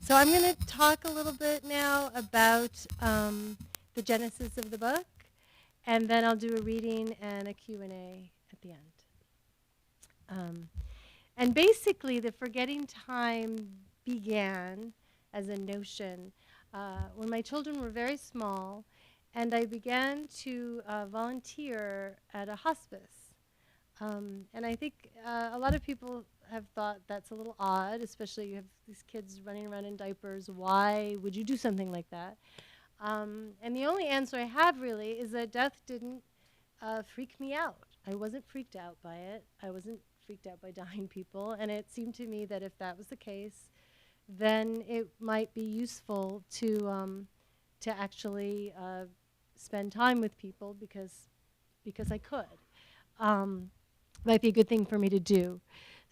So I'm going to talk a little bit now about the genesis of the book, and then I'll do a reading and a Q&A at the end. And basically, the forgetting time began as a notion when my children were very small, and I began to volunteer at a hospice. And I think a lot of people have thought that's a little odd, especially you have these kids running around in diapers. Why would you do something like that? And the only answer I have really is that death didn't freak me out. I wasn't freaked out by it. I wasn't freaked out by dying people. And it seemed to me that if that was the case, then it might be useful to actually spend time with people because I could. Might be a good thing for me to do.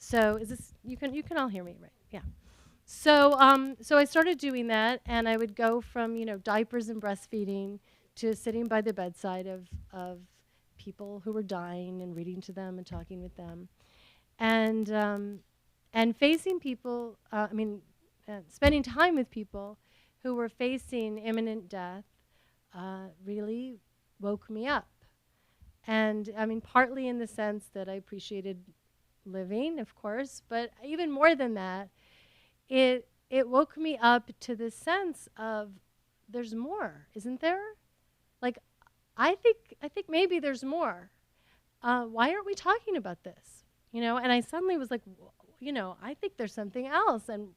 So is this you can all hear me, right? Yeah. So I started doing that, and I would go from diapers and breastfeeding to sitting by the bedside of people who were dying and reading to them and talking with them, and facing people. Spending time with people who were facing imminent death really woke me up. And I mean, partly in the sense that I appreciated living, of course, but even more than that, it woke me up to this sense of there's more, isn't there? Like, I think maybe there's more. Why aren't we talking about this? And I suddenly was like, I think there's something else, and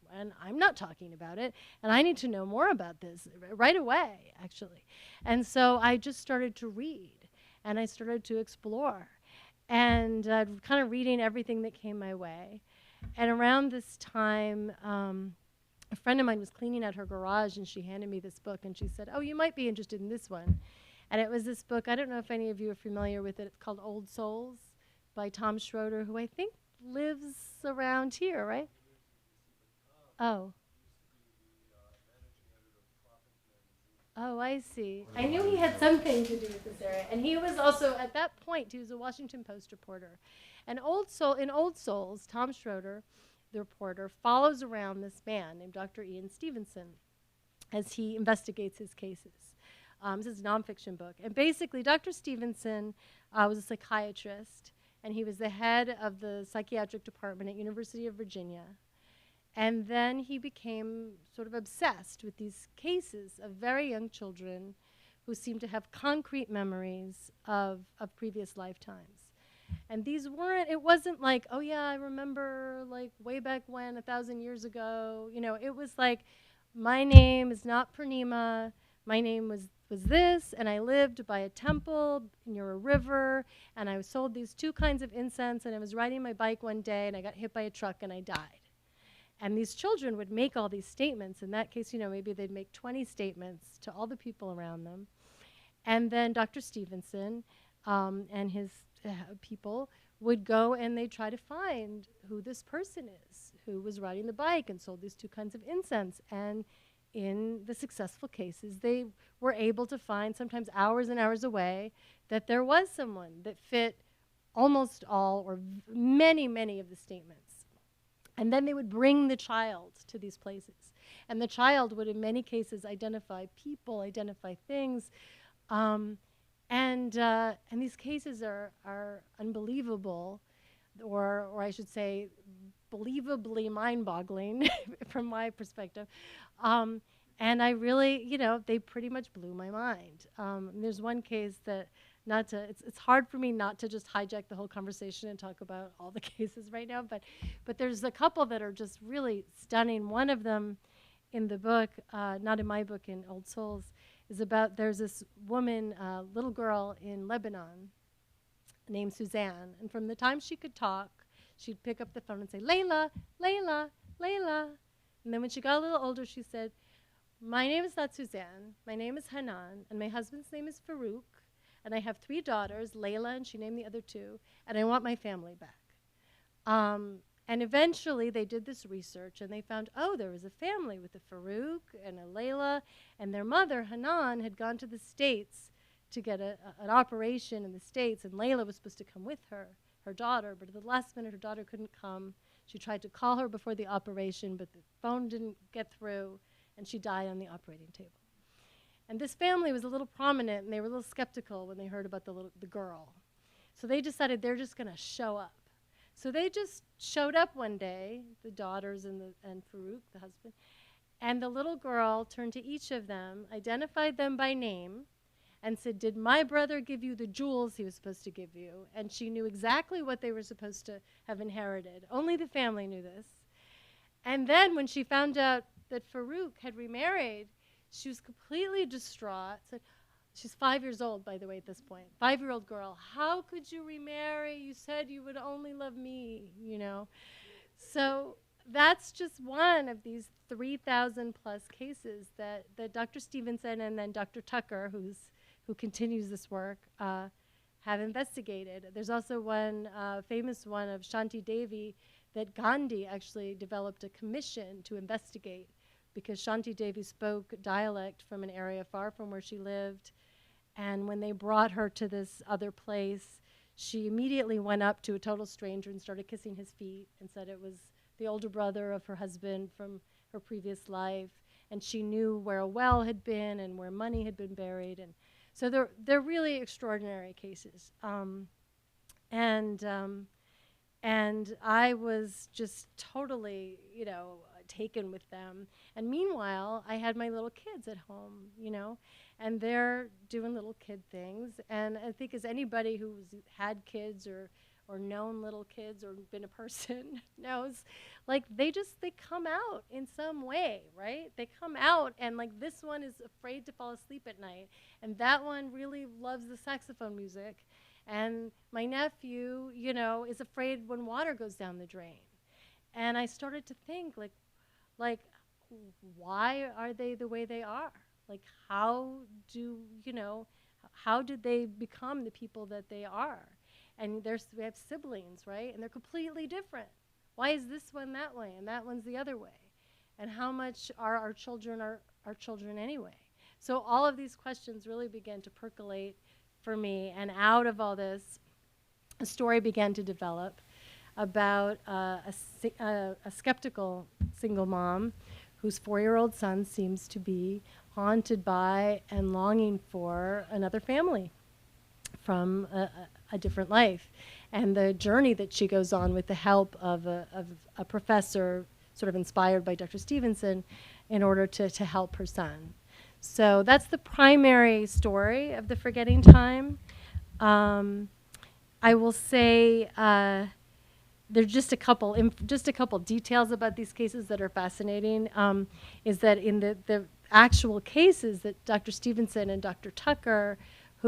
I'm not talking about it, and I need to know more about this right away, actually. And so I just started to read, and I started to explore, and kind of reading everything that came my way. And around this time, a friend of mine was cleaning out her garage, and she handed me this book, and she said, "Oh, you might be interested in this one." And it was this book, I don't know if any of you are familiar with it, it's called Old Souls by Tom Schroeder, who I think lives around here, right? Oh. Oh, I see. I knew he had something to do with this area. And he was also, at that point, he was a Washington Post reporter. And in Old Souls, Tom Schroeder, the reporter, follows around this man named Dr. Ian Stevenson as he investigates his cases. This is a nonfiction book. And basically, Dr. Stevenson was a psychiatrist, and he was the head of the psychiatric department at University of Virginia. And then he became sort of obsessed with these cases of very young children who seemed to have concrete memories of previous lifetimes. And it wasn't like, oh yeah, I remember like way back when, 1,000 years ago. It was like, my name is not Purnima, my name was this, and I lived by a temple near a river, and I sold these 2 kinds of incense, and I was riding my bike one day, and I got hit by a truck, and I died. And these children would make all these statements. In that case, maybe they'd make 20 statements to all the people around them. And then Dr. Stevenson and his people would go and they'd try to find who this person is, who was riding the bike and sold these 2 kinds of incense. And in the successful cases, they were able to find, sometimes hours and hours away, that there was someone that fit almost all or many, many of the statements. And then they would bring the child to these places. And the child would, in many cases, identify people, identify things. And these cases are unbelievable, or I should say, believably mind-boggling from my perspective. And I really, they pretty much blew my mind. There's one case that, it's hard for me not to just hijack the whole conversation and talk about all the cases right now, but there's a couple that are just really stunning. One of them in the book, not in my book, in Old Souls, is about, there's this woman, little girl in Lebanon named Suzanne, and from the time she could talk, she'd pick up the phone and say, "Layla, Layla, Layla." And then when she got a little older, she said, "My name is not Suzanne, my name is Hanan, and my husband's name is Farouk, and I have 3 daughters, Layla, and she named the other 2, and I want my family back." And eventually they did this research, and they found, there was a family with a Farouk and a Layla, and their mother, Hanan, had gone to the States to get an operation in the States, and Layla was supposed to come with her daughter, but at the last minute her daughter couldn't come. She tried to call her before the operation, but the phone didn't get through, and she died on the operating table. And this family was a little prominent, and they were a little skeptical when they heard about the girl. So they decided they're just going to show up. So they just showed up one day, the daughters and Farouk, the husband, and the little girl turned to each of them, identified them by name, and said, "Did my brother give you the jewels he was supposed to give you?" And she knew exactly what they were supposed to have inherited. Only the family knew this. And then when she found out that Farouk had remarried, she was completely distraught. Said, she's 5 years old, by the way, at this point. 5-year-old girl, how could you remarry? You said you would only love me, you know. So that's just one of these 3,000 plus cases that Dr. Stevenson and then Dr. Tucker, who continues this work, have investigated. There's also one famous one of Shanti Devi that Gandhi actually developed a commission to investigate, because Shanti Devi spoke dialect from an area far from where she lived. And when they brought her to this other place, she immediately went up to a total stranger and started kissing his feet and said it was the older brother of her husband from her previous life. And she knew where a well had been and where money had been buried. And so they're really extraordinary cases. And I was just totally, you know, taken with them. And meanwhile, I had my little kids at home, you know, and they're doing little kid things. And I think as anybody who's had kids or known little kids or been a person knows, like they come out in some way, right? They come out, and like this one is afraid to fall asleep at night, and that one really loves the saxophone music. And my nephew, you know, is afraid when water goes down the drain. And I started to think, like, why are they the way they are? Like, how did they become the people that they are? And we have siblings, right? And they're completely different. Why is this one that way and that one's the other way? And how much are our children our children anyway? So all of these questions really began to percolate for me, and out of all this, a story began to develop about a skeptical single mom whose 4-year-old son seems to be haunted by and longing for another family from a different life. And the journey that she goes on with the help of a professor sort of inspired by Dr. Stevenson in order to help her son. So that's the primary story of the Forgetting Time. I will say there's just a couple details about these cases that are fascinating. Is that in the actual cases that Dr. Stevenson and Dr. Tucker, he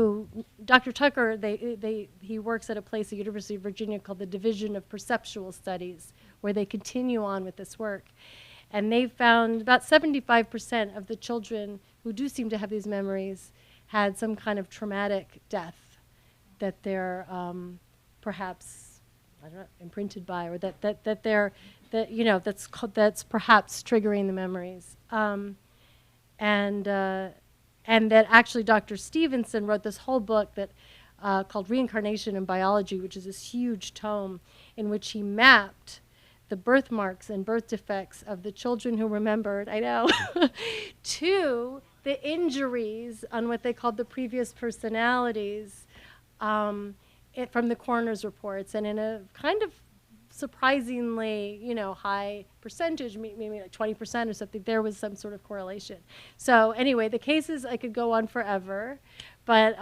works at a place at University of Virginia called the Division of Perceptual Studies, where they continue on with this work. And they found about 75% of the children who do seem to have these memories had some kind of traumatic death that they're perhaps, I don't know, imprinted by, or that's perhaps triggering the memories. And that actually Dr. Stevenson wrote this whole book that called Reincarnation in Biology, which is this huge tome in which he mapped the birthmarks and birth defects of the children who remembered, I know, to the injuries on what they called the previous personalities from the coroner's reports. And in a kind of surprisingly, high percentage, maybe like 20% or something, there was some sort of correlation. So anyway, the cases, I could go on forever, but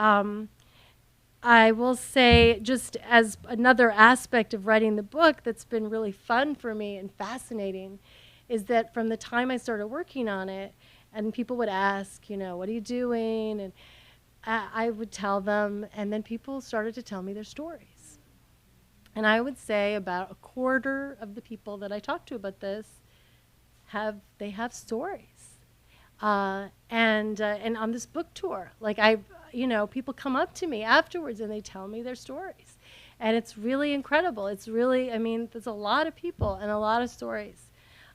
I will say, just as another aspect of writing the book that's been really fun for me and fascinating, is that from the time I started working on it, and people would ask, what are you doing? And I would tell them, and then people started to tell me their stories. And I would say about a quarter of the people that I talk to about this have stories. And on this book tour, like people come up to me afterwards and they tell me their stories. And it's really incredible. It's really, there's a lot of people and a lot of stories.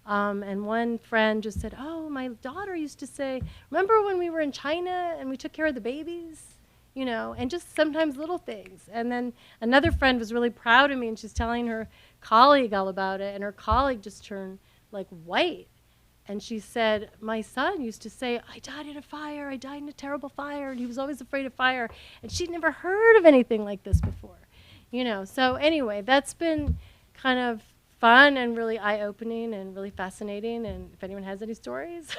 And one friend just said, oh, my daughter used to say, remember when we were in China and we took care of the babies? you know, and just sometimes little things. And then another friend was really proud of me, and she's telling her colleague all about it, and her colleague just turned like white. And she said, my son used to say, I died in a fire, I died in a terrible fire, and he was always afraid of fire. And she'd never heard of anything like this before, you know. So anyway, that's been kind of fun and really eye-opening and really fascinating. And if anyone has any stories,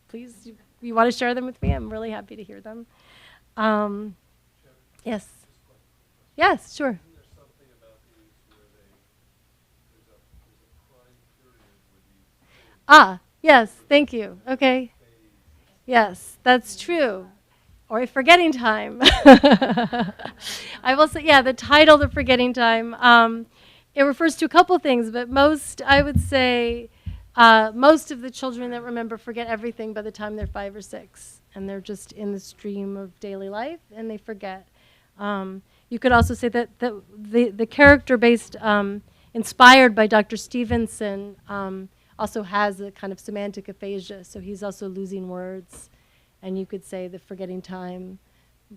please, you want to share them with me, I'm really happy to hear them. Yes. Yes, sure. Ah, yes, thank you. Okay. Yes, that's true. Or a forgetting time. I will say, yeah, the title, The Forgetting Time, it refers to a couple things, but most, I would say, most of the children that remember forget everything by the time they're 5 or 6. And they're just in the stream of daily life, and they forget. You could also say that the character based, inspired by Dr. Stevenson, also has a kind of semantic aphasia, so he's also losing words. And you could say the forgetting time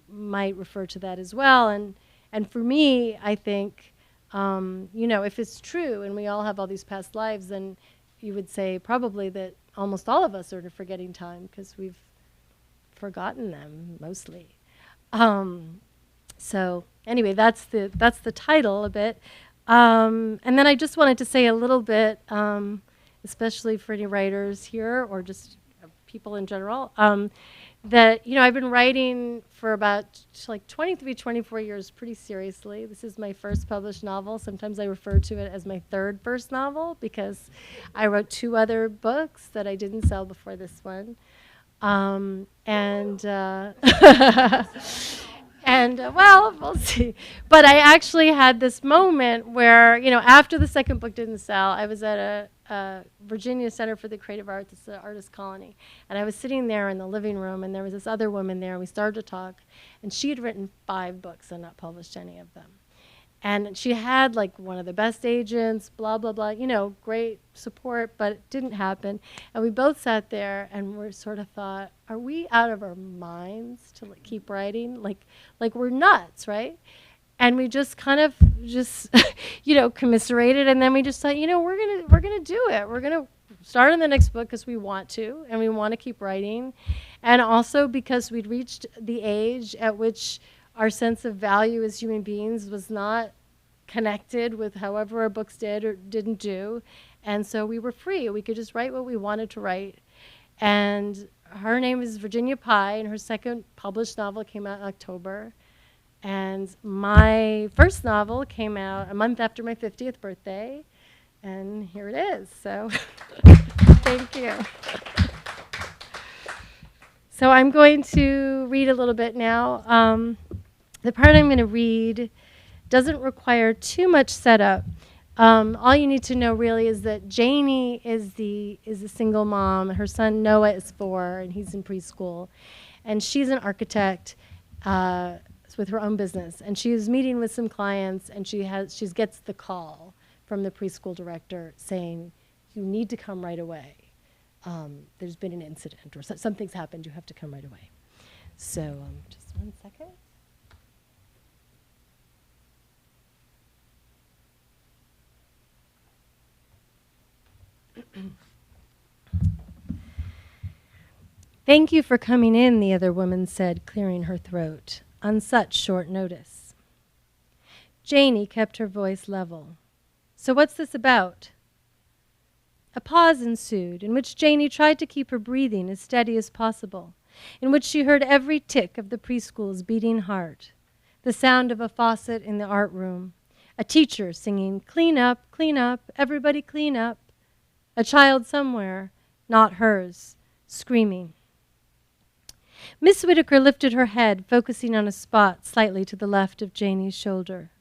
might refer to that as well. And for me, I think, you know, if it's true and we all have all these past lives, then you would say probably that almost all of us are in a forgetting time because we've forgotten them mostly. So anyway, that's the title a bit. And then I just wanted to say a little bit, especially for any writers here or just people in general, that, you know, I've been writing for about like 23, 24 years pretty seriously. This is my first published novel. Sometimes I refer to it as my third first novel because I wrote 2 other books that I didn't sell before this one. Well, we'll see. But I actually had this moment where, you know, after the second book didn't sell, I was at a Virginia Center for the Creative Arts, it's an artist colony, and I was sitting there in the living room, and there was this other woman there, and we started to talk, and she had written 5 books and not published any of them. And she had like one of the best agents, blah, blah, blah, you know, great support, but it didn't happen. And we both sat there and we sort of thought, are we out of our minds to like, keep writing? Like we're nuts, right? And we just kind of just, you know, commiserated. And then we just thought, you know, we're gonna do it. We're gonna start on the next book because we want to, and we want to keep writing. And also because we'd reached the age at which our sense of value as human beings was not connected with however our books did or didn't do. And so we were free. We could just write what we wanted to write. And her name is Virginia Pye, and her second published novel came out in October. And my first novel came out a month after my 50th birthday. And here it is. So thank you. So I'm going to read a little bit now. The part I'm going to read doesn't require too much setup. All you need to know really is that Janie is a single mom. Her son Noah is 4, and he's in preschool. And she's an architect with her own business. And she is meeting with some clients, and she gets the call from the preschool director saying, you need to come right away. There's been an incident, or something's happened. You have to come right away. So just one second. Thank you for coming in, the other woman said, clearing her throat, on such short notice. Janie kept her voice level. So what's this about? A pause ensued, in which Janie tried to keep her breathing as steady as possible, in which she heard every tick of the preschool's beating heart, the sound of a faucet in the art room, a teacher singing, clean up, everybody clean up, a child somewhere, not hers, screaming. Miss Whitaker lifted her head, focusing on a spot slightly to the left of Janie's shoulder.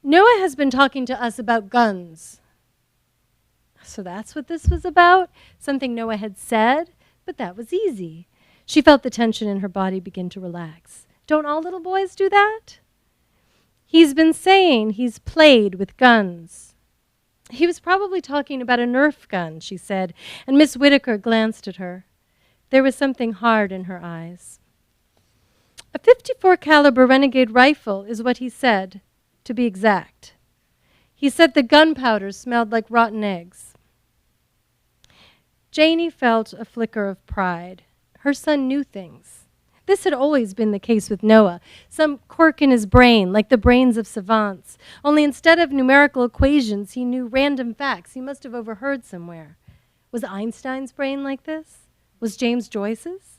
Noah has been talking to us about guns. So that's what this was about? Something Noah had said? But that was easy. She felt the tension in her body begin to relax. Don't all little boys do that? He's been saying he's played with guns. He was probably talking about a Nerf gun, she said, and Miss Whitaker glanced at her. There was something hard in her eyes. A 54 caliber Renegade rifle is what he said, to be exact. He said the gunpowder smelled like rotten eggs. Janie felt a flicker of pride. Her son knew things. This had always been the case with Noah. Some quirk in his brain, like the brains of savants. Only instead of numerical equations, he knew random facts he must have overheard somewhere. Was Einstein's brain like this? Was James Joyce's?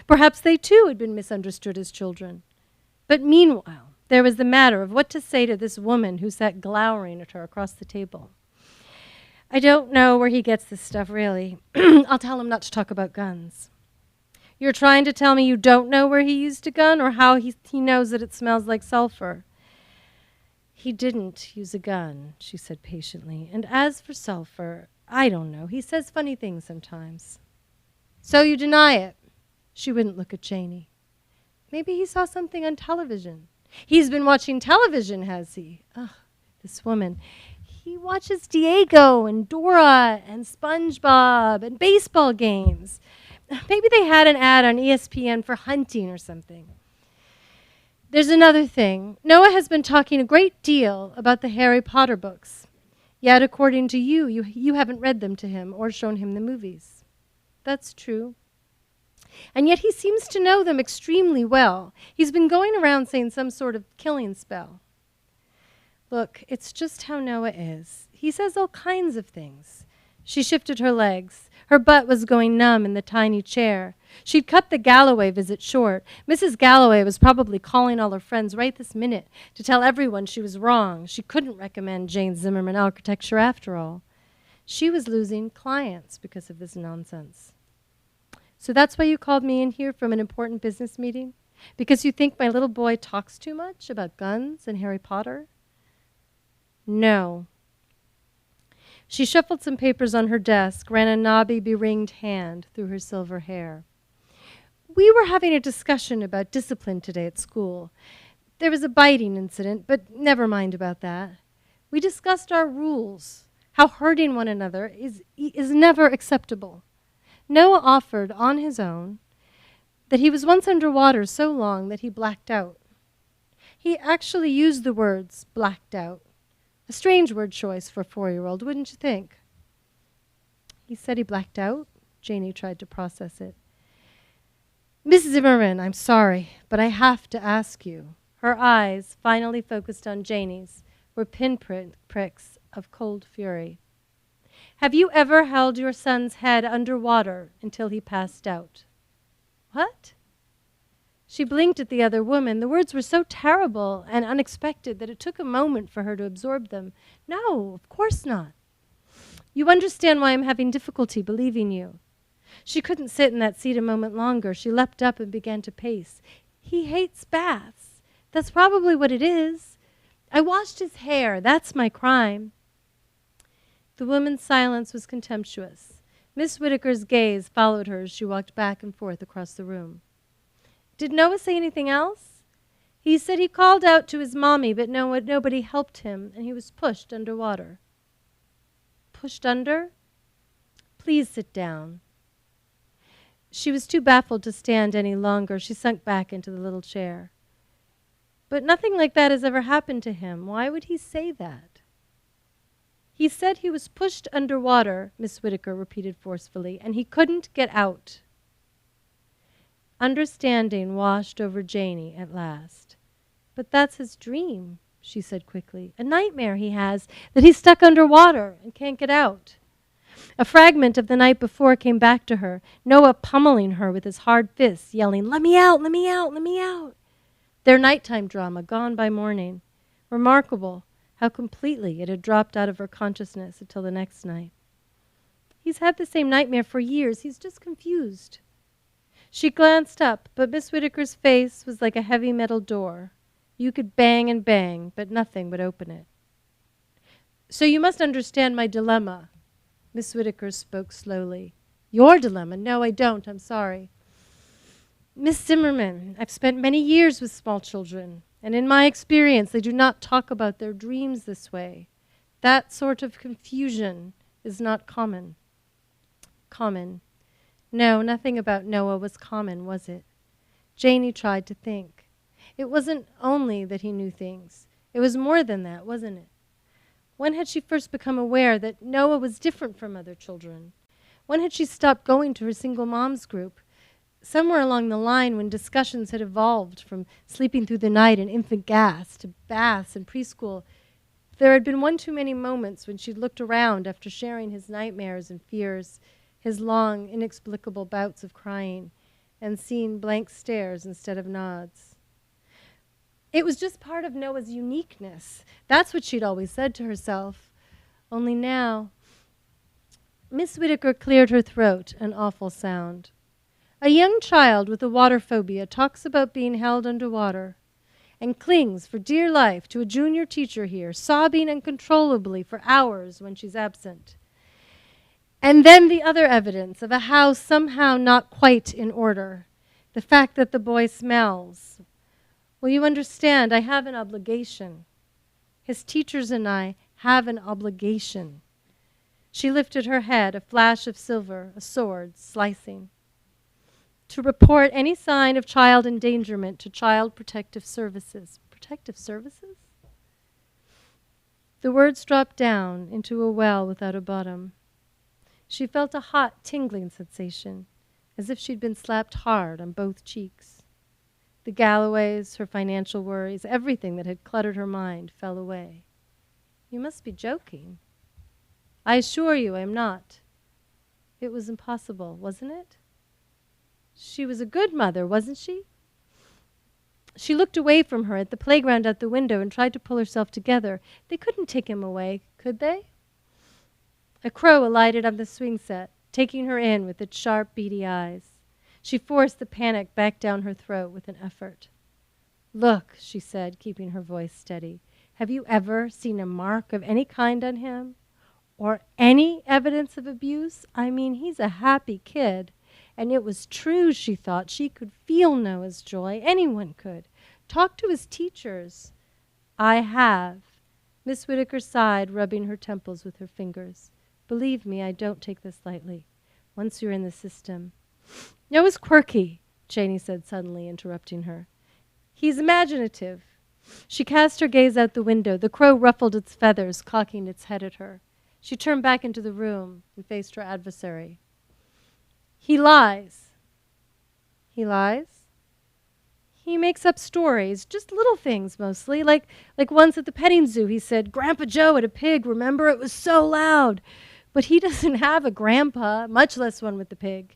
Perhaps they too had been misunderstood as children. But meanwhile, there was the matter of what to say to this woman who sat glowering at her across the table. I don't know where he gets this stuff, really. I'll tell him not to talk about guns. You're trying to tell me you don't know where he used a gun or how he knows that it smells like sulfur? He didn't use a gun, she said patiently. And as for sulfur, I don't know. He says funny things sometimes. So you deny it? She wouldn't look at Janie. Maybe he saw something on television. He's been watching television, has he? Ugh, this woman. He watches Diego and Dora and SpongeBob and baseball games. Maybe they had an ad on ESPN for hunting or something. There's another thing. Noah has been talking a great deal about the Harry Potter books. Yet, according to you haven't read them to him or shown him the movies. That's true. And yet he seems to know them extremely well. He's been going around saying some sort of killing spell. Look, it's just how Noah is. He says all kinds of things. She shifted her legs. Her butt was going numb in the tiny chair. She'd cut the Galloway visit short. Mrs. Galloway was probably calling all her friends right this minute to tell everyone she was wrong. She couldn't recommend Jane Zimmerman architecture after all. She was losing clients because of this nonsense. So that's why you called me in here from an important business meeting? Because you think my little boy talks too much about guns and Harry Potter? No. She shuffled some papers on her desk, ran a knobby, beringed hand through her silver hair. We were having a discussion about discipline today at school. There was a biting incident, but never mind about that. We discussed our rules, how hurting one another is never acceptable. Noah offered on his own that he was once underwater so long that he blacked out. He actually used the words blacked out. A strange word choice for a 4-year-old, wouldn't you think? He said he blacked out? Janie tried to process it. Mrs. Zimmerman, I'm sorry, but I have to ask you. Her eyes, finally focused on Janie's, were pinpricks of cold fury. Have you ever held your son's head underwater until he passed out? What? She blinked at the other woman. The words were so terrible and unexpected that it took a moment for her to absorb them. No, of course not. You understand why I'm having difficulty believing you. She couldn't sit in that seat a moment longer. She leapt up and began to pace. He hates baths. That's probably what it is. I washed his hair. That's my crime. The woman's silence was contemptuous. Miss Whittaker's gaze followed her as she walked back and forth across the room. Did Noah say anything else? He said he called out to his mommy, but nobody helped him, and he was pushed underwater. Pushed under? Please sit down. She was too baffled to stand any longer. She sunk back into the little chair. But nothing like that has ever happened to him. Why would he say that? He said he was pushed underwater, Miss Whittaker repeated forcefully, and he couldn't get out. Understanding washed over Janie at last. But that's his dream, she said quickly. A nightmare he has, that he's stuck underwater and can't get out. A fragment of the night before came back to her, Noah pummeling her with his hard fists, yelling, "Let me out, let me out, let me out." Their nighttime drama gone by morning. Remarkable how completely it had dropped out of her consciousness until the next night. He's had the same nightmare for years. He's just confused. She glanced up, but Miss Whittaker's face was like a heavy metal door. You could bang and bang, but nothing would open it. So you must understand my dilemma. Miss Whittaker spoke slowly. Your dilemma? No, I don't. I'm sorry. Miss Zimmerman, I've spent many years with small children, and in my experience, they do not talk about their dreams this way. That sort of confusion is not common. Common. No, nothing about Noah was common, was it? Janie tried to think. It wasn't only that he knew things. It was more than that, wasn't it? When had she first become aware that Noah was different from other children? When had she stopped going to her single moms group? Somewhere along the line, when discussions had evolved from sleeping through the night in infant gas to baths and preschool, there had been one too many moments when she'd looked around after sharing his nightmares and fears, his long, inexplicable bouts of crying, and seen blank stares instead of nods. It was just part of Noah's uniqueness. That's what she'd always said to herself. Only now, Miss Whittaker cleared her throat, an awful sound. A young child with a water phobia talks about being held underwater and clings for dear life to a junior teacher here, sobbing uncontrollably for hours when she's absent. And then the other evidence of a house somehow not quite in order, the fact that the boy smells. Well, you understand, I have an obligation. His teachers and I have an obligation. She lifted her head, a flash of silver, a sword, slicing. To report any sign of child endangerment to Child Protective Services. Protective Services? The words dropped down into a well without a bottom. She felt a hot, tingling sensation, as if she'd been slapped hard on both cheeks. The Galloways, her financial worries, everything that had cluttered her mind fell away. You must be joking. I assure you I am not. It was impossible, wasn't it? She was a good mother, wasn't she? She looked away from her at the playground out the window and tried to pull herself together. They couldn't take him away, could they? A crow alighted on the swing set, taking her in with its sharp, beady eyes. She forced the panic back down her throat with an effort. Look, she said, keeping her voice steady, have you ever seen a mark of any kind on him? Or any evidence of abuse? I mean, he's a happy kid. And it was true, she thought. She could feel Noah's joy. Anyone could. Talk to his teachers. I have. Miss Whittaker sighed, rubbing her temples with her fingers. Believe me, I don't take this lightly. Once you're in the system. Noah's quirky, Janie said suddenly, interrupting her. He's imaginative. She cast her gaze out the window. The crow ruffled its feathers, cocking its head at her. She turned back into the room and faced her adversary. He lies. He lies? He makes up stories, just little things mostly. Like once at the petting zoo, he said, Grandpa Joe had a pig, remember? It was so loud. But he doesn't have a grandpa, much less one with the pig.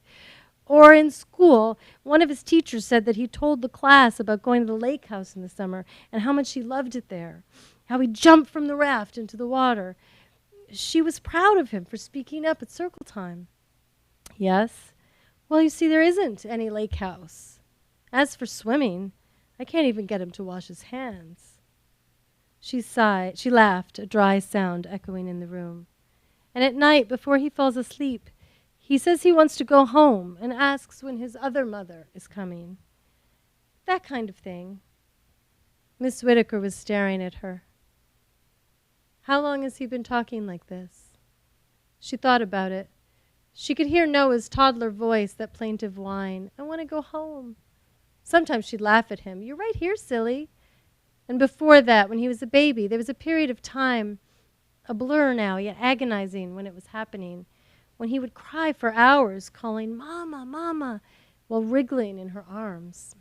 Or in school, one of his teachers said that he told the class about going to the lake house in the summer and how much he loved it there, how he jumped from the raft into the water. She was proud of him for speaking up at circle time. Yes? Well, you see, there isn't any lake house. As for swimming, I can't even get him to wash his hands. She sighed. She laughed, a dry sound echoing in the room. And at night, before he falls asleep, he says he wants to go home and asks when his other mother is coming. That kind of thing. Miss Whittaker was staring at her. How long has he been talking like this? She thought about it. She could hear Noah's toddler voice, that plaintive whine. I want to go home. Sometimes she'd laugh at him. You're right here, silly. And before that, when he was a baby, there was a period of time, a blur now, yet agonizing when it was happening, when he would cry for hours, calling, Mama, Mama, while wriggling in her arms.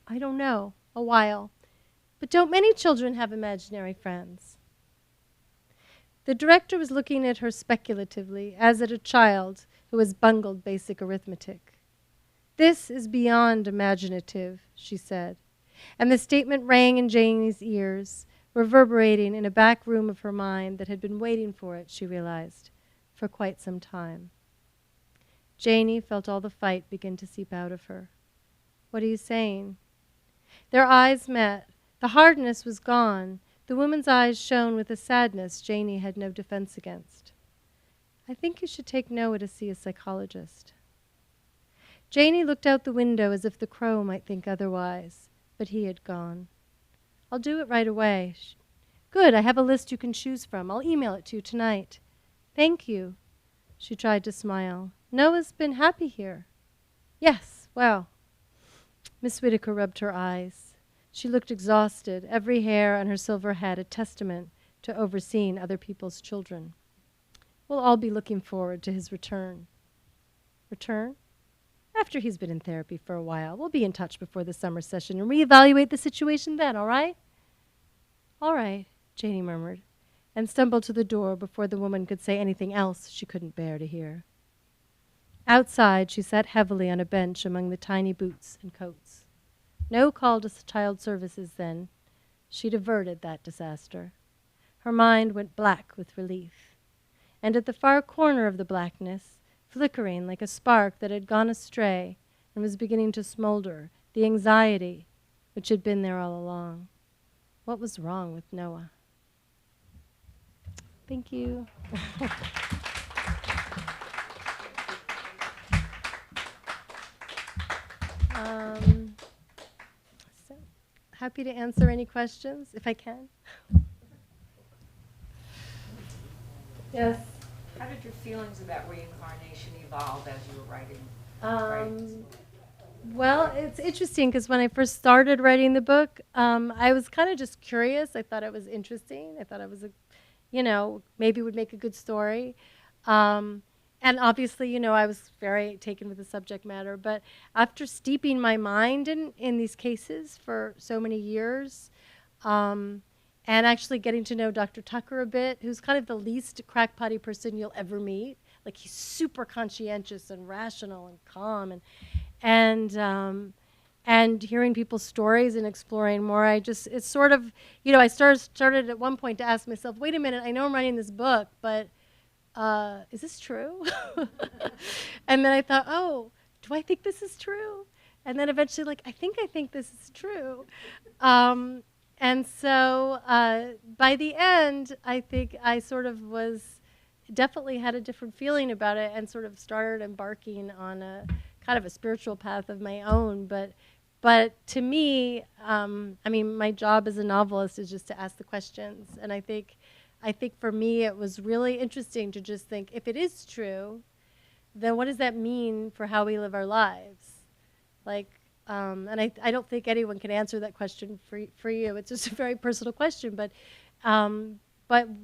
I don't know, a while. But don't many children have imaginary friends? The director was looking at her speculatively, as at a child who has bungled basic arithmetic. This is beyond imaginative, she said, and the statement rang in Janie's ears, reverberating in a back room of her mind that had been waiting for it, she realized, for quite some time. Janie felt all the fight begin to seep out of her. What are you saying? Their eyes met. The hardness was gone. The woman's eyes shone with a sadness Janie had no defense against. I think you should take Noah to see a psychologist. Janie looked out the window as if the crow might think otherwise, but he had gone. I'll do it right away. Good, I have a list you can choose from. I'll email it to you tonight. Thank you. She tried to smile. Noah's been happy here. Yes, well. Miss Whittaker rubbed her eyes. She looked exhausted, every hair on her silver head a testament to overseeing other people's children. We'll all be looking forward to his return. Return? After he's been in therapy for a while. We'll be in touch before the summer session and reevaluate the situation then, all right? All right, Janie murmured, and stumbled to the door before the woman could say anything else she couldn't bear to hear. Outside, she sat heavily on a bench among the tiny boots and coats. No call to child services then. She'd averted that disaster. Her mind went black with relief. And at the far corner of the blackness, flickering like a spark that had gone astray and was beginning to smolder, the anxiety which had been there all along. What was wrong with Noah? Thank you. So, happy to answer any questions, if I can. Yes. How did your feelings about reincarnation evolve as you were writing? Well, it's interesting because when I first started writing the book, I was kind of just curious. I thought it was interesting. I thought it was, maybe would make a good story. And obviously, I was very taken with the subject matter. But after steeping my mind in these cases for so many years, and actually getting to know Dr. Tucker a bit, who's kind of the least crackpotty person you'll ever meet. Like, he's super conscientious and rational and calm, and hearing people's stories and exploring more, it's sort of, I started at one point to ask myself, wait a minute, I know I'm writing this book, but is this true? And then I thought, oh, do I think this is true? And then eventually, I think this is true. And so by the end, I think I sort of definitely had a different feeling about it and sort of started embarking on a kind of a spiritual path of my own. But to me, my job as a novelist is just to ask the questions. And I think for me, it was really interesting to just think, if it is true, then what does that mean for how we live our lives? And I don't think anyone can answer that question for you. It's just a very personal question. But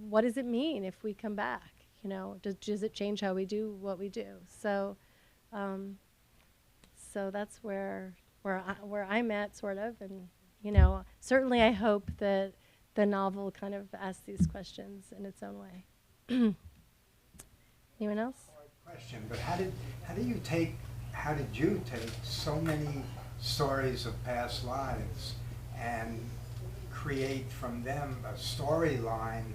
what does it mean if we come back? Does it change how we do what we do? So that's where I'm at, sort of. And certainly I hope that the novel kind of asks these questions in its own way. Anyone else? Hard question, but how did you take so many stories of past lives and create from them a storyline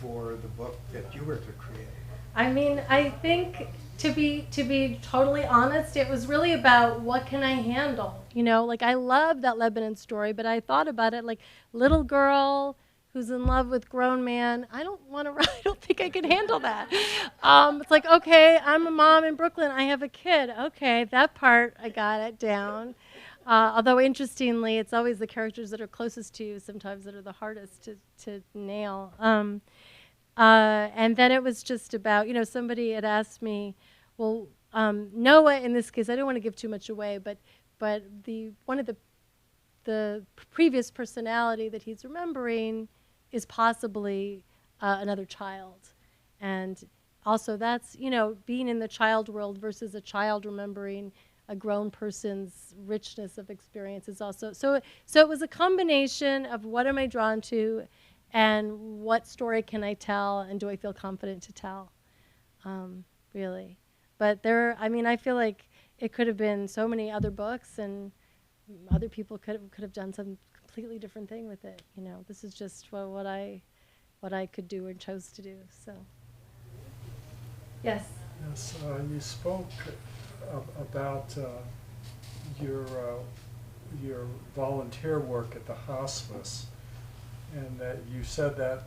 for the book that you were to create? I think to be totally honest, it was really about what can I handle. I love that Lebanon story, but I thought about it like little girl who's in love with grown man. I don't think I can handle that. It's like, okay, I'm a mom in Brooklyn. I have a kid. Okay, that part I got it down. Although interestingly, it's always the characters that are closest to you sometimes that are the hardest to nail. And then it was just about, somebody had asked me, well, Noah, in this case, I don't want to give too much away, but one of the previous personality that he's remembering is possibly another child. And also that's, being in the child world versus a child remembering a grown person's richness of experience is also. So it was a combination of what am I drawn to and what story can I tell and do I feel confident to tell, really. But I feel like it could have been so many other books and other people could have done some completely different thing with it. This is just what I could do and chose to do. So, yes. Yes, you spoke about your volunteer work at the hospice, and that you said that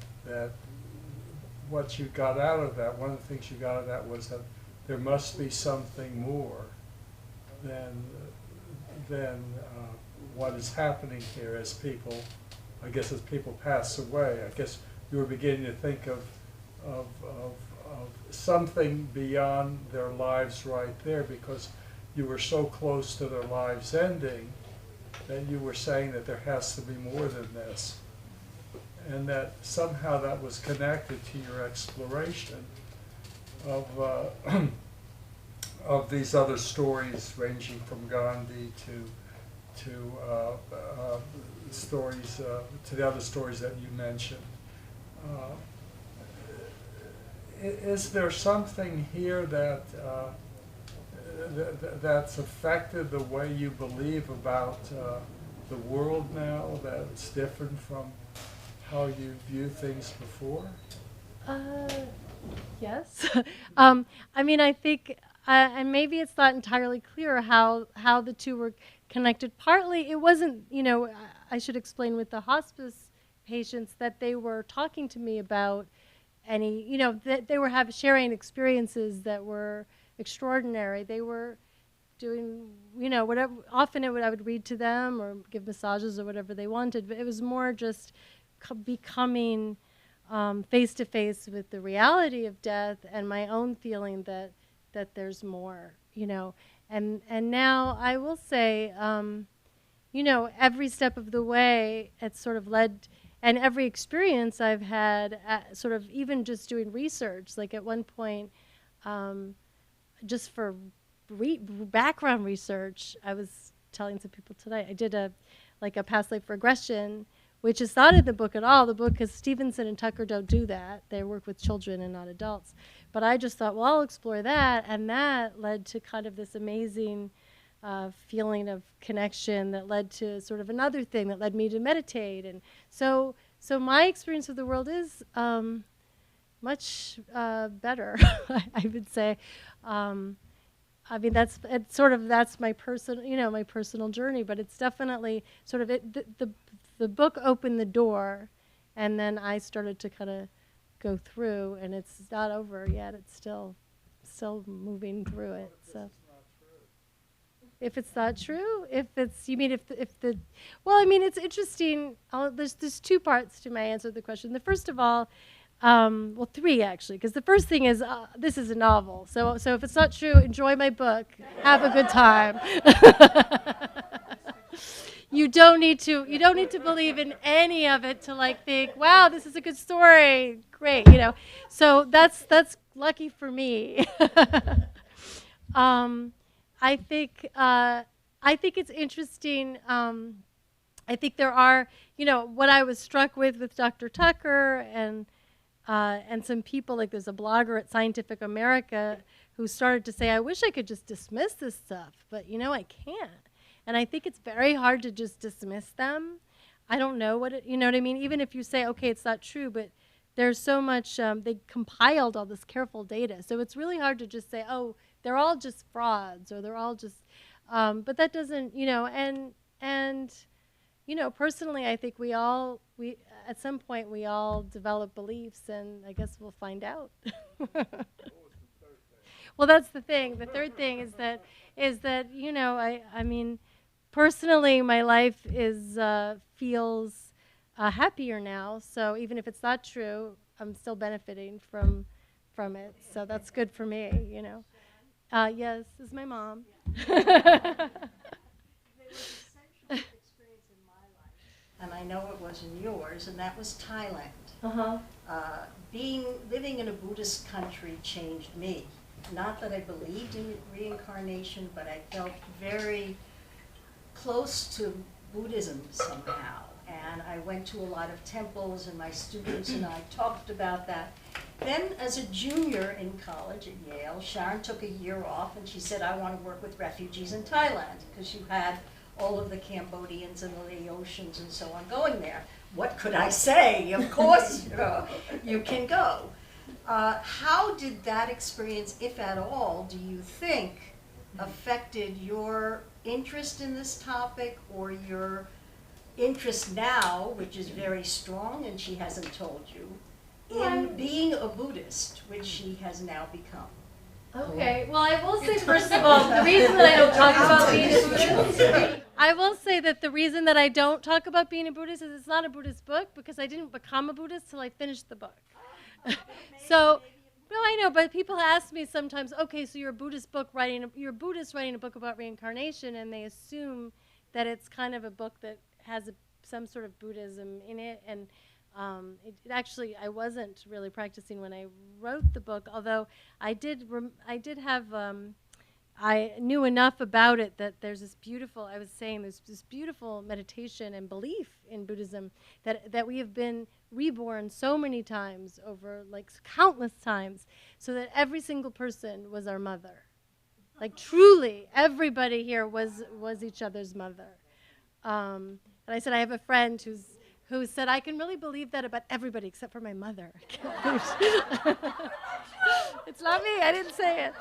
what you got out of that, one of the things you got out of that was that there must be something more than what is happening here as people pass away. I guess you were beginning to think of something beyond their lives right there, because you were so close to their lives ending that you were saying that there has to be more than this, and that somehow that was connected to your exploration of of these other stories, ranging from Gandhi to stories to the other stories that you mentioned. Uh, is there something here that that's affected the way you believe about the world now, that it's different from how you view things before? Yes. I mean, I think, and maybe it's not entirely clear how the two were connected. Partly, it wasn't, I should explain with the hospice patients that they were talking to me about that they were sharing experiences that were extraordinary. They were doing, whatever. Often I would read to them or give massages or whatever they wanted, but it was more just becoming face to face with the reality of death and my own feeling that there's more, and now I will say, every step of the way it's sort of led, and every experience I've had, sort of even just doing research, like at one point, just for background research, I was telling some people today, I did a past life regression, which is not in the book at all. The book, because Stevenson and Tucker don't do that. They work with children and not adults. But I just thought, well, I'll explore that. And that led to kind of this amazing feeling of connection that led to sort of another thing that led me to meditate. And so my experience of the world is much better, I would say. I mean, that's my personal journey, but it's definitely sort of the book opened the door, and then I started to kind of go through, and it's not over yet. It's still moving through it. So, if it's not true, well, I mean, it's interesting. There's two parts to my answer to the question. The first of all, well, three actually, because the first thing is this is a novel. So if it's not true, enjoy my book, have a good time. You don't need to believe in any of it to think, wow, this is a good story, great, So that's lucky for me. I think it's interesting. I think there are, what I was struck with Dr. Tucker and some people, like there's a blogger at Scientific America who started to say, I wish I could just dismiss this stuff, but I can't. And I think it's very hard to just dismiss them. I don't know what I mean? Even if you say, okay, it's not true, but there's so much, they compiled all this careful data. So it's really hard to just say, oh, they're all just frauds, or they're all just, but that doesn't, and personally, I think we at some point we all develop beliefs, and I guess we'll find out. Well, that's the thing. The third thing is that I mean, personally, my life feels happier now. So even if it's not true, I'm still benefiting from it. So that's good for me, Yes, this is my mom. And I know it was in yours, and that was Thailand. Uh-huh. Living in a Buddhist country changed me. Not that I believed in reincarnation, but I felt very close to Buddhism somehow. And I went to a lot of temples, and my students and I talked about that. Then as a junior in college at Yale, Sharon took a year off, and she said, I want to work with refugees in Thailand, because you had all of the Cambodians and the Laotians and so on going there. What could I say? Of course, you can go. How did that experience, if at all, do you think affected your interest in this topic, or your interest now, which is very strong and she hasn't told you, in being a Buddhist, which she has now become? Okay, well, I will say, first of all, the reason that I don't talk about being a Buddhist, I will say that the reason that I don't talk about being a Buddhist is it's not a Buddhist book, because I didn't become a Buddhist till I finished the book. So, no, I know, but people ask me sometimes, okay, so you're a Buddhist writing a book about reincarnation, and they assume that it's kind of a book that has some sort of Buddhism in it, and it actually, I wasn't really practicing when I wrote the book, although I did have, I knew enough about it that there's this beautiful, I was saying, there's this beautiful meditation and belief in Buddhism that we have been reborn so many times over, like, countless times, so that every single person was our mother. Like, truly, everybody here was each other's mother. And I said, I have a friend who said, I can really believe that about everybody except for my mother. It's not me, I didn't say it.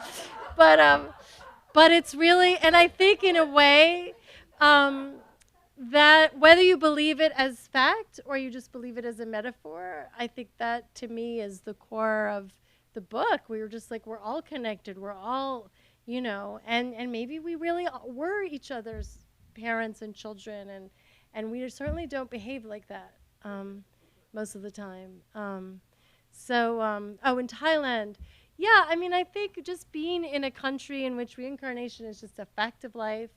But it's really, and I think in a way, that whether you believe it as fact or you just believe it as a metaphor, I think that to me is the core of the book. We were just like, we're all connected, we're all, and maybe we really were each other's parents and children, and we certainly don't behave like that most of the time. In Thailand, yeah, I mean, I think just being in a country in which reincarnation is just a fact of life,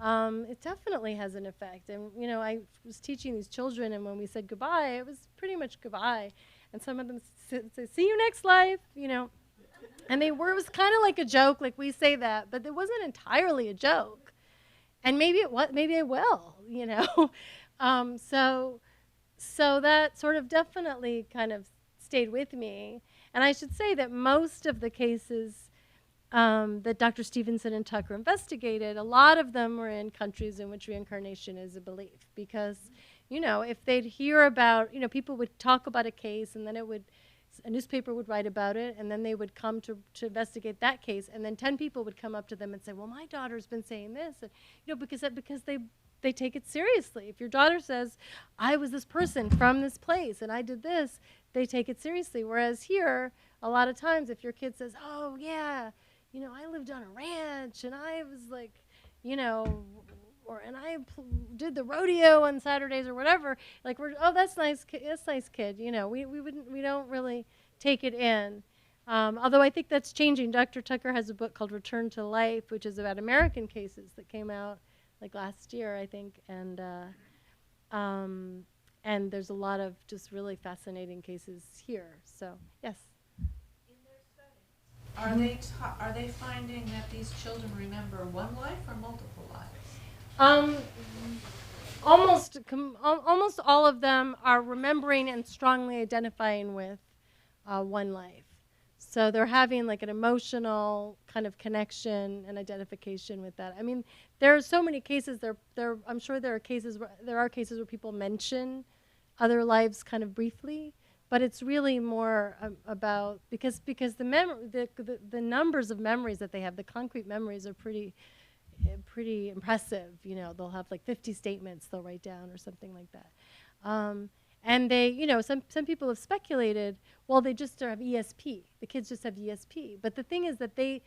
it definitely has an effect. And, I was teaching these children, and when we said goodbye, it was pretty much goodbye. And some of them say, see you next life, And it was kind of like a joke, like we say that, but it wasn't entirely a joke. And maybe I will, So that sort of definitely kind of stayed with me. And I should say that most of the cases that Dr. Stevenson and Tucker investigated, a lot of them were in countries in which reincarnation is a belief. Because, if they'd hear about, people would talk about a case, and then a newspaper would write about it, and then they would come to investigate that case, and then 10 people would come up to them and say, well, my daughter's been saying this, and, because they take it seriously. If your daughter says, I was this person from this place, and I did this, they take it seriously. Whereas here, a lot of times, if your kid says, oh, yeah, I lived on a ranch, and I was like, and I did the rodeo on Saturdays or whatever, like, that's nice, kid, we don't really take it in. Although I think that's changing. Dr. Tucker has a book called Return to Life, which is about American cases that came out like last year, I think, and there's a lot of just really fascinating cases here. So, yes. In their studies, are they finding that these children remember one life or multiple lives? Almost all of them are remembering and strongly identifying with one life. So they're having like an emotional kind of connection and identification with that. I mean, there are so many cases. I'm sure there are cases where people mention other lives kind of briefly, but it's really more about because the numbers of memories that they have, the concrete memories, are pretty impressive. They'll have like 50 statements they'll write down or something like that. And they, some people have speculated, well, they just have ESP. The kids just have ESP. But the thing is that they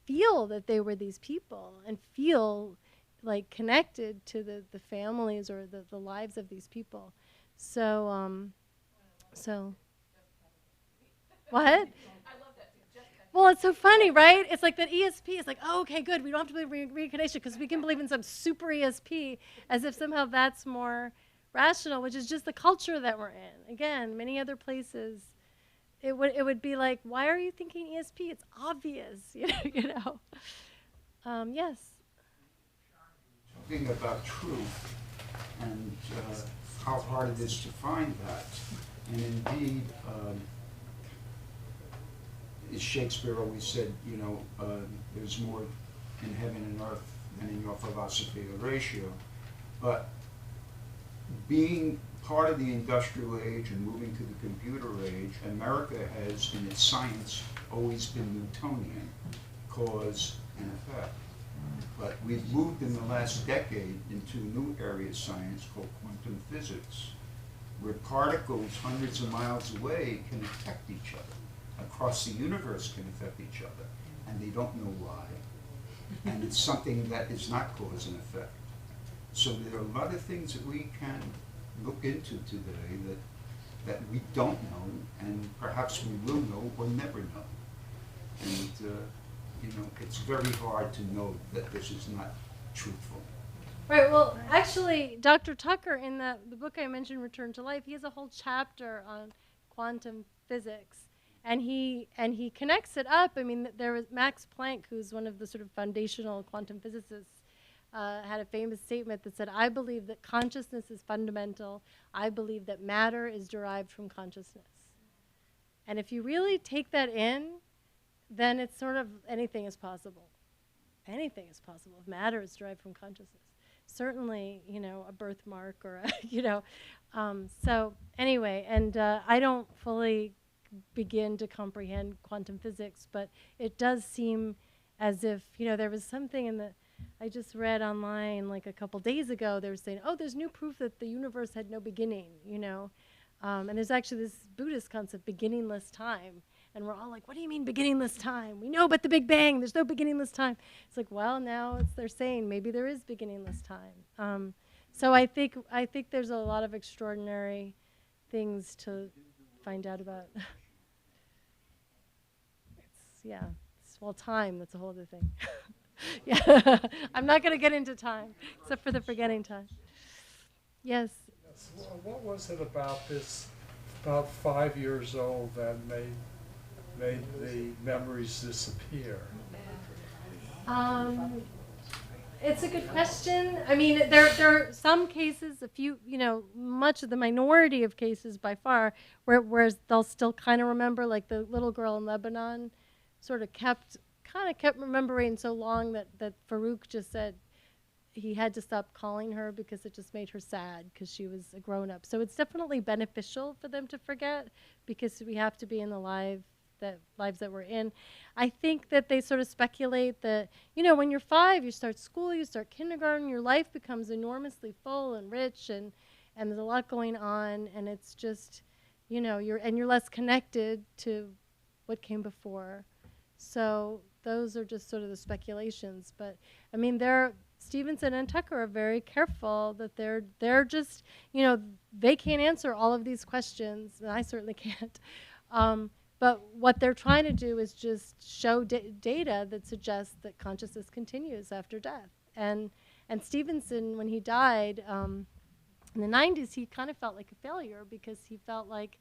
feel that they were these people and feel like connected to the families or the lives of these people. So, what? I love that. Well, it's so funny, right? It's like that ESP is like, oh, okay, good. We don't have to believe in reincarnation because we can believe in some super ESP, as if somehow that's more rational, which is just the culture that we're in. Again, many other places, it would be like, why are you thinking ESP? It's obvious, Yes. Talking about truth and how hard it is to find that, and indeed, as Shakespeare always said, there's more in heaven and earth than in your philosophy of ratio, but being part of the industrial age and moving to the computer age, America has, in its science, always been Newtonian, cause and effect. But we've moved in the last decade into a new area of science called quantum physics, where particles hundreds of miles away can affect each other, across the universe can affect each other, and they don't know why. And it's something that is not cause and effect. So there are a lot of things that we can look into today that we don't know, and perhaps we will know or never know. And it's very hard to know that this is not truthful. Right. Well, actually, Dr. Tucker in the book I mentioned, Return to Life, he has a whole chapter on quantum physics, and he connects it up. I mean, there was Max Planck, who's one of the sort of foundational quantum physicists, had a famous statement that said, "I believe that consciousness is fundamental. I believe that matter is derived from consciousness." And if you really take that in, then it's sort of anything is possible. Anything is possible if matter is derived from consciousness. Certainly, you know, a birthmark or a, you know. So anyway, and I don't fully begin to comprehend quantum physics, but it does seem as if, you know, there was something in the, I just read online like a couple days ago, they were saying, oh, there's new proof that the universe had no beginning, you know. And there's actually this Buddhist concept, beginningless time. And we're all like, what do you mean beginningless time? We know about the Big Bang. There's no beginningless time. It's like, well, now they're saying maybe there is beginningless time. So I think there's a lot of extraordinary things to find out about. Well, time, that's a whole other thing. Yeah, I'm not going to get into time, except for the forgetting time. Yes. Yes. Well, what was it about this, about 5 years old, that made the memories disappear? It's a good question. I mean, there are some cases, a few, you know, much of the minority of cases by far, where they'll still kind of remember, like the little girl in Lebanon, sort of kept remembering so long that Farouk just said he had to stop calling her because it just made her sad because she was a grown up. So it's definitely beneficial for them to forget because we have to be in the lives that we're in. I think that they sort of speculate that, you know, when you're 5, you start school, you start kindergarten, your life becomes enormously full and rich, and there's a lot going on, and it's just, you know, you're less connected to what came before. So those are just sort of the speculations. But I mean, Stevenson and Tucker are very careful that they're just, you know, they can't answer all of these questions, and I certainly can't. But what they're trying to do is just show data that suggests that consciousness continues after death. And Stevenson, when he died in the 90s, he kind of felt like a failure because he felt like,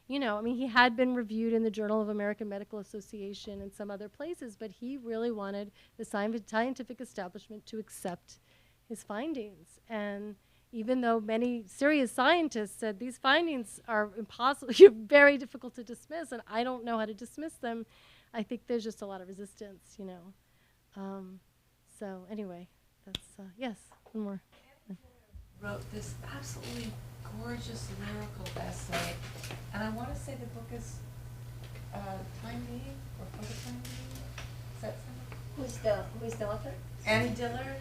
you know, I mean, he had been reviewed in the Journal of American Medical Association and some other places, but he really wanted the scientific establishment to accept his findings. And even though many serious scientists said these findings are impossible, very difficult to dismiss, and I don't know how to dismiss them, I think there's just a lot of resistance, you know. So anyway, that's, yes, one more. Wrote this absolutely gorgeous lyrical essay, and I want to say the book is Time Being or For the Time Being. Is that something? Who's the author? Annie Dillard.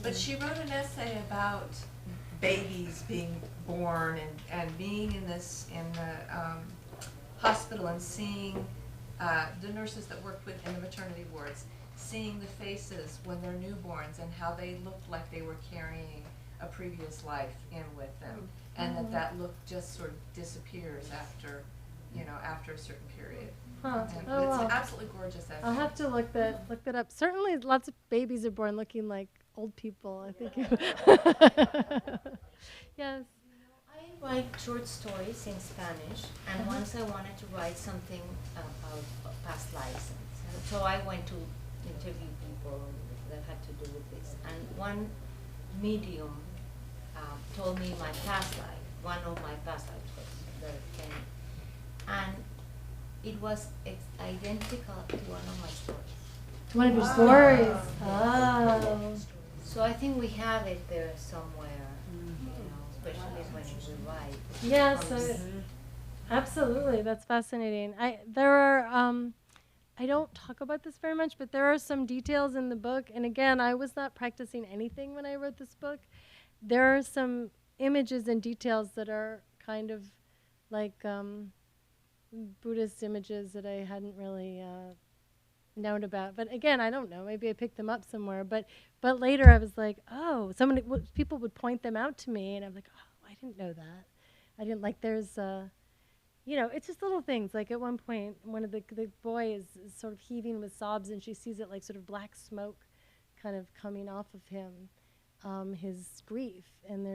But she wrote an essay about babies being born and being in the hospital and seeing the nurses that worked in the maternity wards, seeing the faces when they're newborns and how they looked like they were carrying a previous life in with them, and that look just sort of disappears after, you know, after a certain period. Huh. But Oh, it's wow. an absolutely gorgeous essay. I'll have to look that up. Certainly, lots of babies are born looking like old people, I think. Yes. I write short stories in Spanish, and once I wanted to write something about past lives. And so I went to interview people that had to do with this. And one medium told me my past life, one of my past lives was very famous. And it was identical to one of my stories. One of your stories. Oh. So I think we have it there somewhere, you know, especially when we write. Yes, absolutely. That's fascinating. There are I don't talk about this very much, but there are some details in the book. And again, I was not practicing anything when I wrote this book. There are some images and details that are kind of like Buddhist images that I hadn't really known about. But again, I don't know. Maybe I picked them up somewhere. But later I was like, oh, people would point them out to me, and I'm like, oh, I didn't know that. I didn't like. There's you know, it's just little things. Like at one point, one of the boy is sort of heaving with sobs, and she sees it like sort of black smoke kind of coming off of him. his grief. And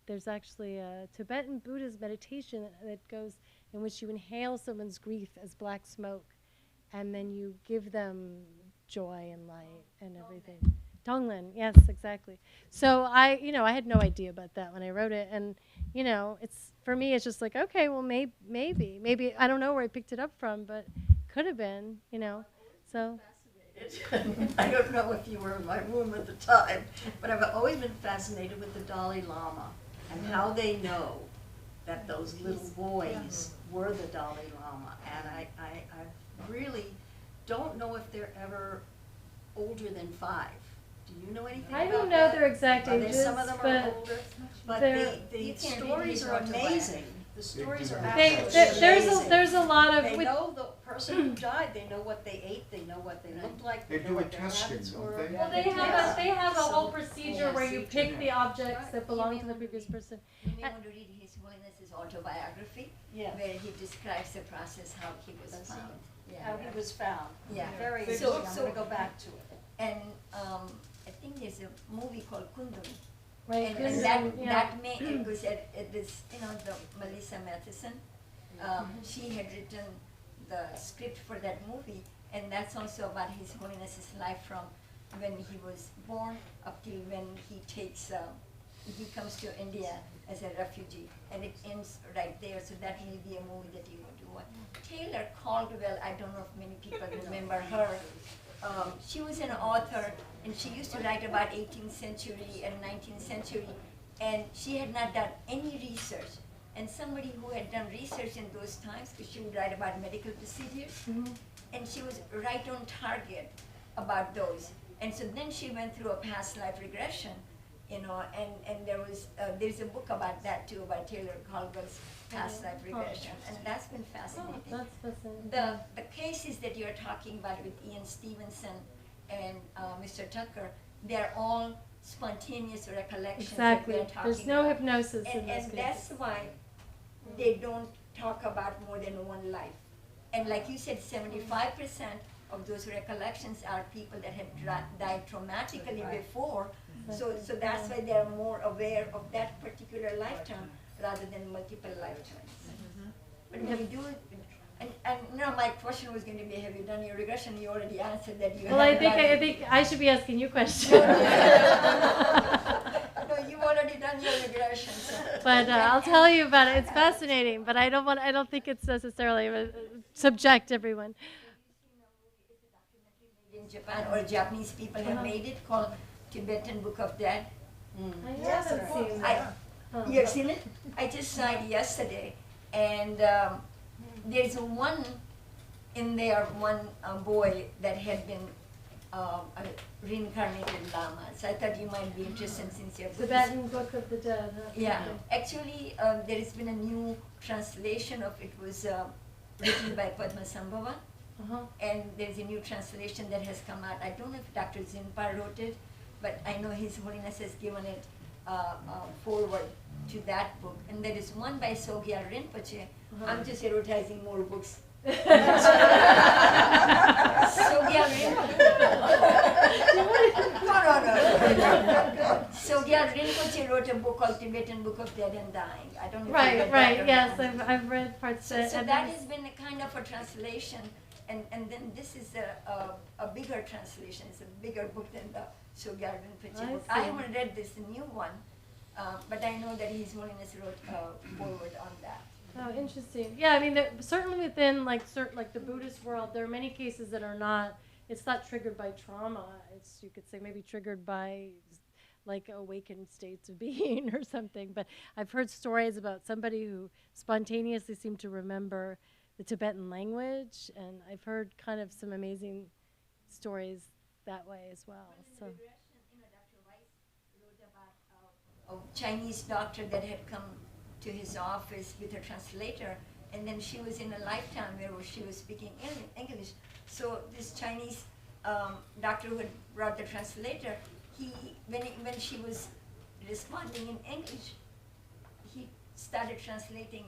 there's actually a Tibetan Buddhist meditation that goes in which you inhale someone's grief as black smoke, and then you give them joy and light and everything. Tonglen, yes, exactly. So I had no idea about that when I wrote it, and it's for me, it's just like, okay, well, maybe I don't know where I picked it up from, but could have been, so. I don't know if you were in my room at the time, but I've always been fascinated with the Dalai Lama and how they know that those little boys were the Dalai Lama. And I really don't know if they're ever older than 5. Do you know anything I about don't know that? their exact Are there ages, some of them are but older, but they're- the You can read stories his are autobiography. amazing. The stories are They, absolutely amazing. there's a lot of They with, know the person who died, they know what they ate, they know what they looked like, They they do know a what their testing, habits don't were. they? well, they have a whole procedure where you pick the objects that belong to the previous person. You may want to read His Holiness's autobiography, Yeah. where he describes the process, how he was Does he? found. How he was found. Yeah. Very So- interesting, I'm so- gonna go back to it. And I think there's a movie called Kundun. Right, And Guskin, that it was it is, the Melissa Matheson, she had written the script for that movie, and that's also about His Holiness's life from when he was born up till when he he comes to India as a refugee, and it ends right there, so that may be a movie that you want to watch. Taylor Caldwell, I don't know if many people remember her. She was an author, and she used to write about 18th century and 19th century, and she had not done any research. And somebody who had done research in those times, because she would write about medical procedures, and she was right on target about those. And so then she went through a past life regression, and there's a book about that too, about Taylor Caldwell's past life regression, and that's been fascinating. That's fascinating. The cases that you're talking about with Ian Stevenson and Mr. Tucker, they're all spontaneous recollections that Exactly. they're talking There's no about. hypnosis in And those cases. that's why they don't talk about more than one life. And like you said, 75% of those recollections are people that had died traumatically before. So that's why they're more aware of that particular lifetime rather than multiple lifetimes. But when you do it, and my question was going to be, have you done your regression? You already answered that you Well, I haven't done it. think I should be asking you questions. No, you've already done your regression. So. But I'll tell you about it. It's fascinating, but I don't think it's necessarily subject everyone. In Japan, or Japanese people have made it, called Tibetan Book of Dead. I Yes, haven't of course. seen I, that. You have seen it? I just saw it yesterday, and there's one in there, one boy that had been a reincarnated lama. So I thought you might be interested since you're Buddhist. Tibetan Book of the Dead. Huh? Yeah, Okay. actually, there has been a new translation of it. Was written by Padmasambhava, and there's a new translation that has come out. I don't know if Dr. Zinpa wrote it, but I know His Holiness has given it forward to that book. And there is one by Sogyal Rinpoche. I'm just advertising more books. Sogyal Rinpoche. No. Sogyal Rinpoche wrote a book called Tibetan Book of Dead and Dying. I don't know if you read that Right. or Yes, not. I've read parts of So it. and that there's- has been a kind of a translation, and then this is a bigger translation. It's a bigger book than the Sogyal Rinpoche I book. I see. haven't read this new one, but I know that His Holiness wrote forward on that. Oh, interesting. Yeah, I mean, certainly within like the Buddhist world, there are many cases that are not. It's not triggered by trauma. It's, you could say, maybe triggered by like awakened states of being or something. But I've heard stories about somebody who spontaneously seemed to remember the Tibetan language, and I've heard kind of some amazing stories that way as well. So. Dr. Weiss wrote about a Chinese doctor that had come to his office with a translator, and then she was in a lifetime where she was speaking English. So this Chinese doctor who had brought the translator, when she was responding in English, he started translating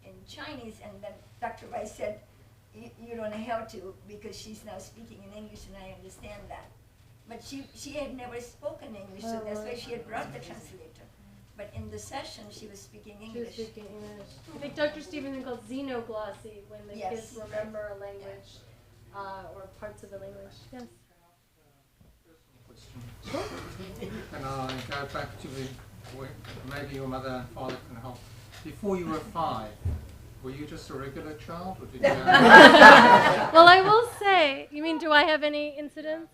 in Chinese, and then Dr. Weiss said, you don't have to, because she's now speaking in English and I understand that. But she had never spoken English, so that's why she had brought the translator. But in the session, she was speaking She was English. speaking English. I think Dr. Stevenson called xenoglossy when the Yes. kids remember a language or parts of a language. Yes. And I go back to maybe your mother and father can help. Before you were 5, were you just a regular child, or did you have Well, I will say, you mean, do I have any incidents?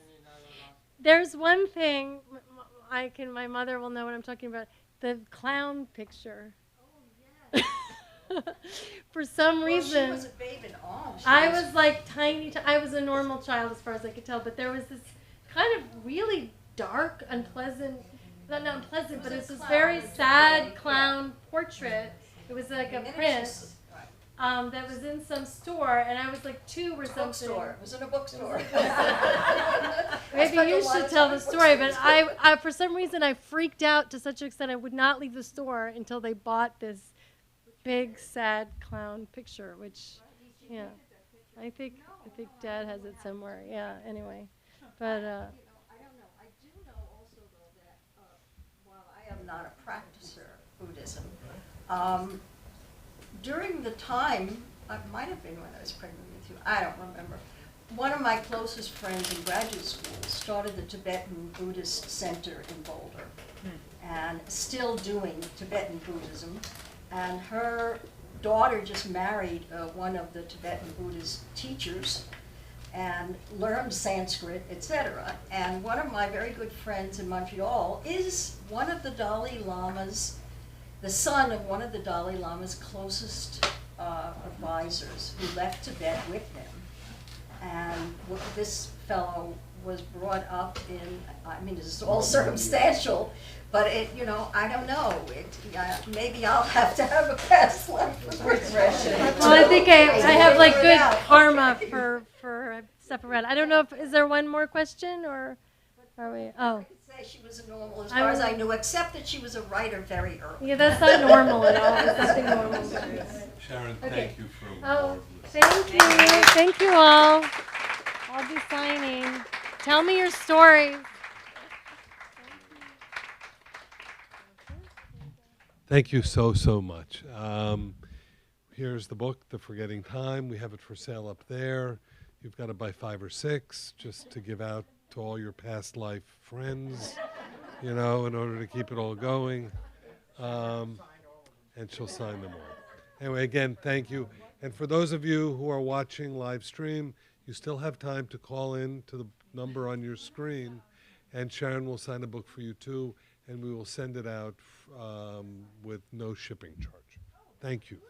There's one thing my mother will know what I'm talking about. The clown picture. For some reason. She was a babe in arms. I was like tiny. I was a normal child as far as I could tell, but there was this kind of really dark, unpleasant, not unpleasant, but it's this very sad clown portrait. It was like a print that was in some store, and I was like 2 or something. Bookstore. It was in a bookstore. Maybe you should tell the story, but I for some reason I freaked out to such an extent I would not leave the store until they bought this big sad clown picture, which, yeah, I think Dad has it somewhere. Yeah. Anyway, but. I don't know. I do know also though that while I am not a practicer of Buddhism, during the time, it might have been when I was pregnant with you, I don't remember. One of my closest friends in graduate school started the Tibetan Buddhist Center in Boulder, and still doing Tibetan Buddhism. And her daughter just married one of the Tibetan Buddhist teachers and learned Sanskrit, etc. And one of my very good friends in Montreal is one of the Dalai Lama's, the son of one of the Dalai Lama's closest advisors, who left Tibet with him. And this fellow was brought up in, I mean, it's all circumstantial, but it, you know, I don't know. Maybe I'll have to have a past life regression. Well, I think I have like good karma for stuff around. I don't know if, is there one more question, or are we, oh. I could say she was a normal as far as I knew, except that she was a writer very early. Yeah, that's not normal at all. There's nothing normal about it. Sharon, Okay. thank you for Oh, thank you. Thank you all. I'll be signing. Tell me your story. Thank you so much. Here's the book, The Forgetting Time. We have it for sale up there. You've got to buy 5 or 6 just to give out to all your past life friends, you know, in order to keep it all going. And she'll sign them all. Anyway, again, thank you. And for those of you who are watching live stream, you still have time to call in to the number on your screen, and Sharon will sign a book for you too, and we will send it out with no shipping charge. Thank you.